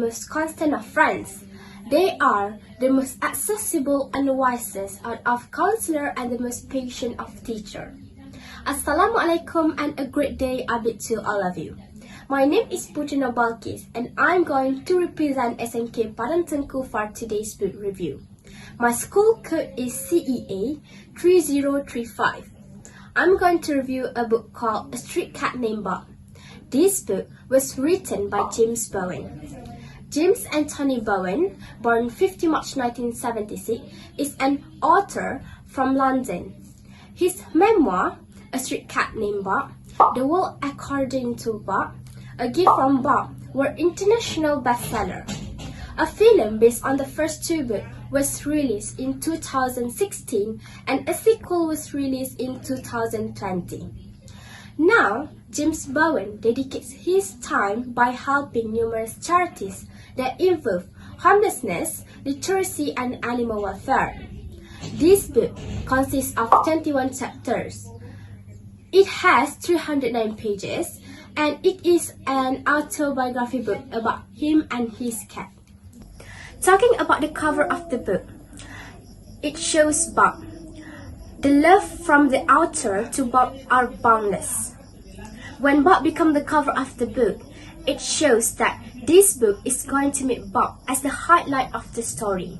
most constant of friends. They are the most accessible and wisest out of counselor and the most patient of teacher. Assalamualaikum and a great day I bid to all of you. My name is Putri Balkis and I'm going to represent SMK Padang Tengku for today's book review. My school code is CEA 3035. I'm going to review a book called A Street Cat Named Bob. This book was written by James Bowen. James Anthony Bowen, born 50 March 1976, is an author from London. His memoir, A Street Cat Named Bob, The World According to Bob, A Gift from Bob, were international bestsellers. A film based on the first two books was released in 2016 and a sequel was released in 2020. Now, James Bowen dedicates his time by helping numerous charities that involve homelessness, literacy, and animal welfare. This book consists of 21 chapters. It has 309 pages and it is an autobiography book about him and his cat. Talking about the cover of the book, it shows Bob. The love from the author to Bob are boundless. When Bob becomes the cover of the book, it shows that this book is going to make Bob as the highlight of the story.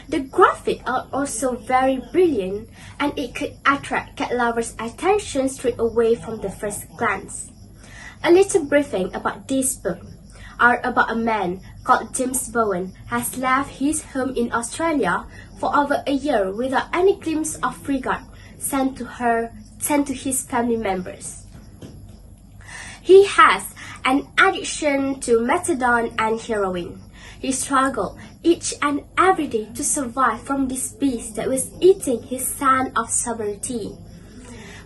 The graphics are also very brilliant and it could attract cat lovers' attention straight away from the first glance. A little briefing about this book are about a man called James Bowen has left his home in Australia for over a year without any glimpse of regard sent to his family members. He has an addiction to methadone and heroin. He struggled each and every day to survive from this beast that was eating his sense of sovereignty.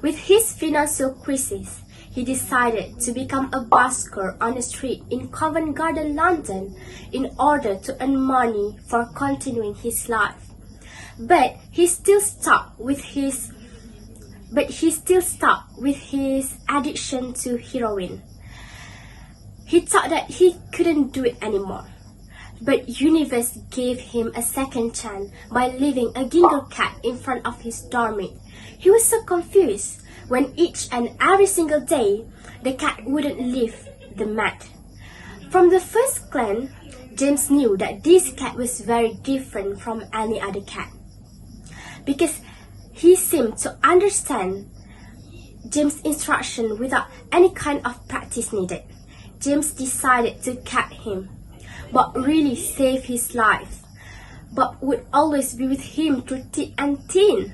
With his financial crisis, he decided to become a busker on the street in Covent Garden, London, in order to earn money for continuing his life. But he still stuck with his addiction to heroin. He thought that he couldn't do it anymore. But universe gave him a second chance by leaving a ginger cat in front of his doormat. He was so confused when each and every single day the cat wouldn't leave the mat. From the first glance, James knew that this cat was very different from any other cat. Because he seemed to understand James' instruction without any kind of practice needed. James decided to cat him. Bob really saved his life. Bob would always be with him through thick and thin.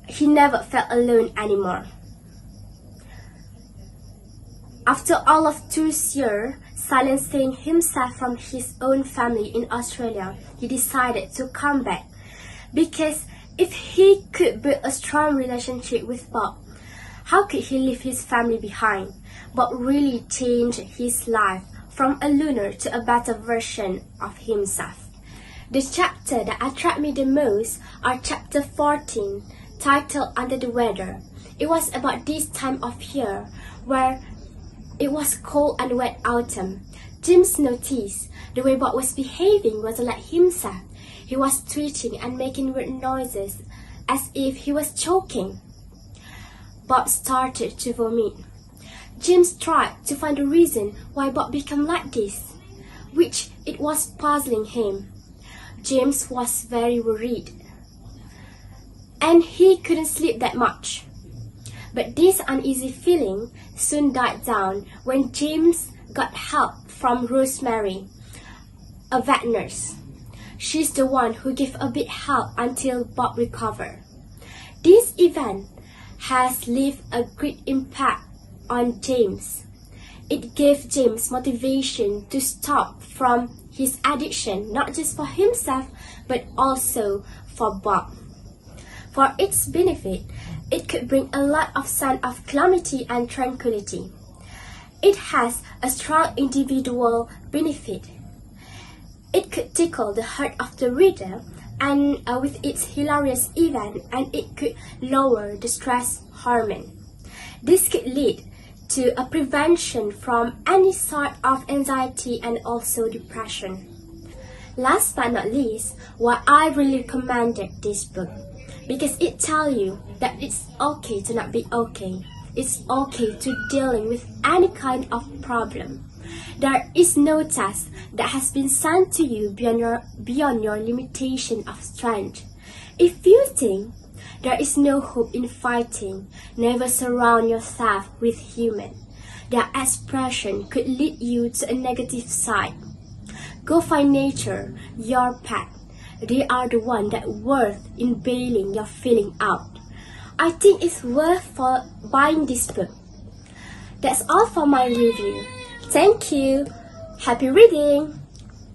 He never felt alone anymore. After all of 2 years silencing himself from his own family in Australia, he decided to come back. Because if he could build a strong relationship with Bob, how could he leave his family behind? Bob really changed his life from a loner to a better version of himself. The chapter that attracted me the most are chapter 14, titled Under the Weather. It was about this time of year where it was cold and wet autumn. James noticed the way Bob was behaving wasn't like himself. He was twitching and making weird noises as if he was choking. Bob started to vomit. James tried to find the reason why Bob became like this, which it was puzzling him. James was very worried, and he couldn't sleep that much. But this uneasy feeling soon died down when James got help from Rosemary, a vet nurse. She's the one who gave a bit help until Bob recovered. This event has left a great impact on James. It gave James motivation to stop from his addiction, not just for himself, but also for Bob. For its benefit, it could bring a lot of sense of calamity and tranquility. It has a strong individual benefit. It could tickle the heart of the reader and with its hilarious event, and it could lower the stress hormone. This could lead to a prevention from any sort of anxiety and also depression. Last but not least, why I really recommended this book, because it tells you that it's okay to not be okay. It's okay to dealing with any kind of problem. There is no task that has been sent to you beyond your limitation of strength. If you think there is no hope in fighting, never surround yourself with human. Their expression could lead you to a negative side. Go find nature, your pet. They are the one that worth in bailing your feeling out. I think it's worth for buying this book. That's all for my review. Thank you. Happy reading.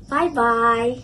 Bye bye.